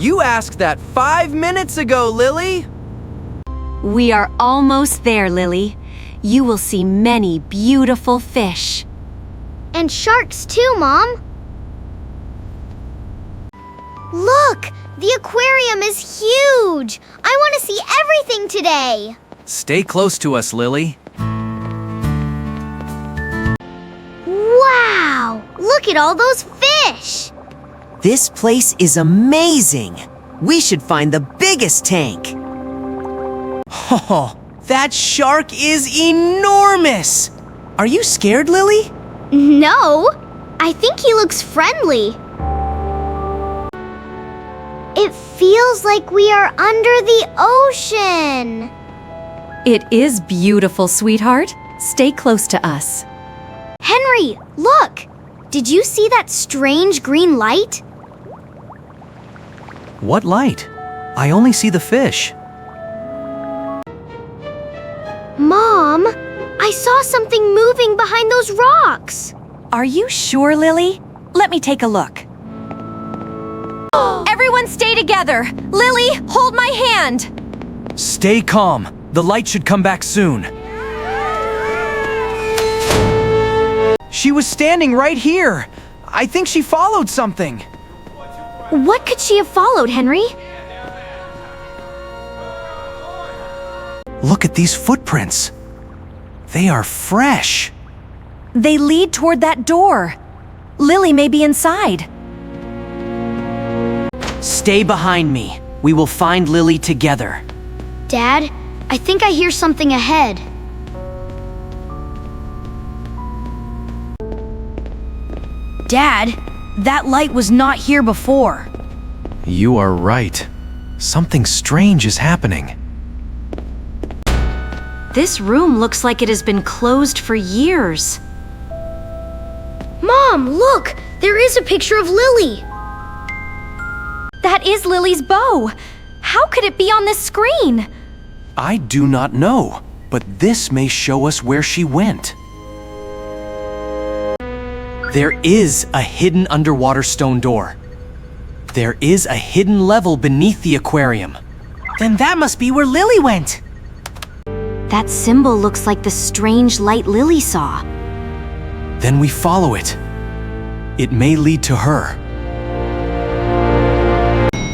You asked that 5 minutes ago, Lily! We are almost there, Lily. You will see many beautiful fish. And sharks too, Mom. Look! The aquarium is huge! I want to see everything today! Stay close to us, Lily. Wow! Look at all those fish! This place is amazing. We should find the biggest tank. Oh, that shark is enormous. Are you scared, Lily? No! I think he looks friendly. It feels like we are under the ocean. It is beautiful, sweetheart. Stay close to us. Henry, look! Did you see that strange green light? What light? I only see the fish. Mom, I saw something moving behind those rocks. Are you sure, Lily? Let me take a look. Everyone stay together. Lily, hold my hand. Stay calm. The light should come back soon. She was standing right here. I think she followed something. What could she have followed, Henry? Look at these footprints. They are fresh. They lead toward that door. Lily may be inside. Stay behind me. We will find Lily together. Dad, I think I hear something ahead. Dad, that light was not here before. You are right. Something strange is happening. This room looks like it has been closed for years. Mom, look! There is a picture of Lily. That is Lily's bow. How could it be on this screen? I do not know, but this may show us where she went. There is a hidden underwater stone door. There is a hidden level beneath the aquarium. Then that must be where Lily went. That symbol looks like the strange light Lily saw. Then we follow it. It may lead to her.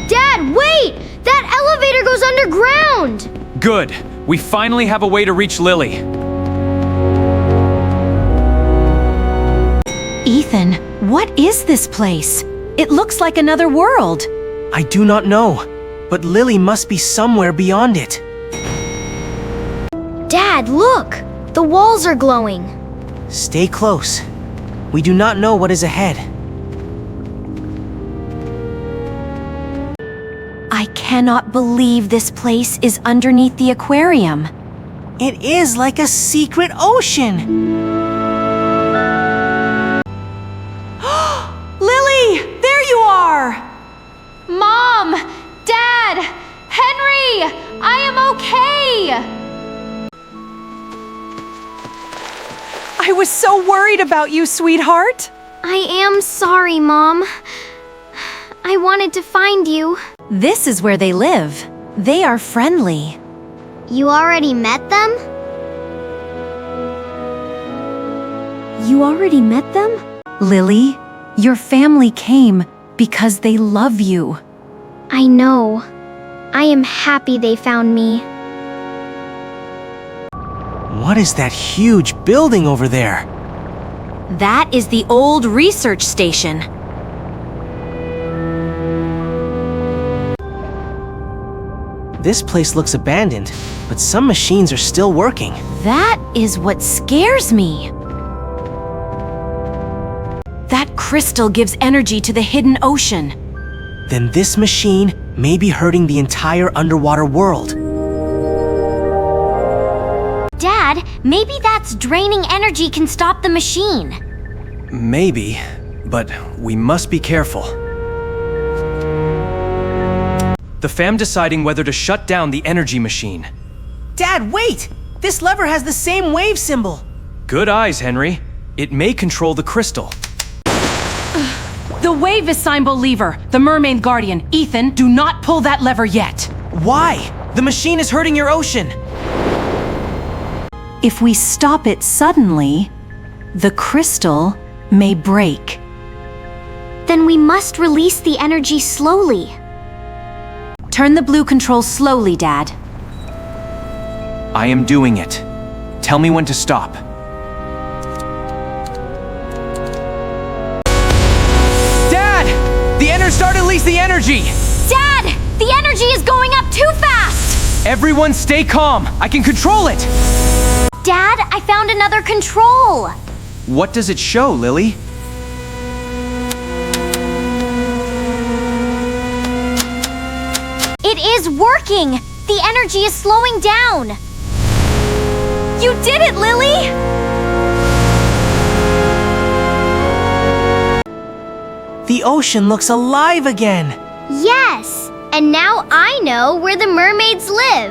Dad, wait! That elevator goes underground! Good. We finally have a way to reach Lily. Ethan, what is this place? It looks like another world. I do not know, but Lily must be somewhere beyond it. Dad, look! The walls are glowing. Stay close. We do not know what is ahead. I cannot believe this place is underneath the aquarium. It is like a secret ocean. Lily, there you are! Mom! Dad! Henry! I am okay! I was so worried about you, sweetheart. I am sorry, Mom. I wanted to find you. This is where they live. They are friendly. You already met them? You already met them? Lily, your family came because they love you. I know. I am happy they found me. What is that huge building over there? That is the old research station. This place looks abandoned, but some machines are still working. That is what scares me. That crystal gives energy to the hidden ocean. Then this machine may be hurting the entire underwater world. Dad, maybe that's draining energy can stop the machine. Maybe, but we must be careful. The fam deciding whether to shut down the energy machine. Dad, wait! This lever has the same wave symbol. Good eyes, Henry. It may control the crystal. The wave is Signbow lever, the mermaid guardian. Ethan, do not pull that lever yet. Why? The machine is hurting your ocean. If we stop it suddenly, the crystal may break. Then we must release the energy slowly. Turn the blue control slowly, Dad. I am doing it. Tell me when to stop. Dad! The Ender Star released the energy! Dad, the energy is going up too fast! Everyone stay calm. I can control it. Dad, I found another control! What does it show, Lily? It is working! The energy is slowing down! You did it, Lily! The ocean looks alive again. Yes! And now I know where the mermaids live!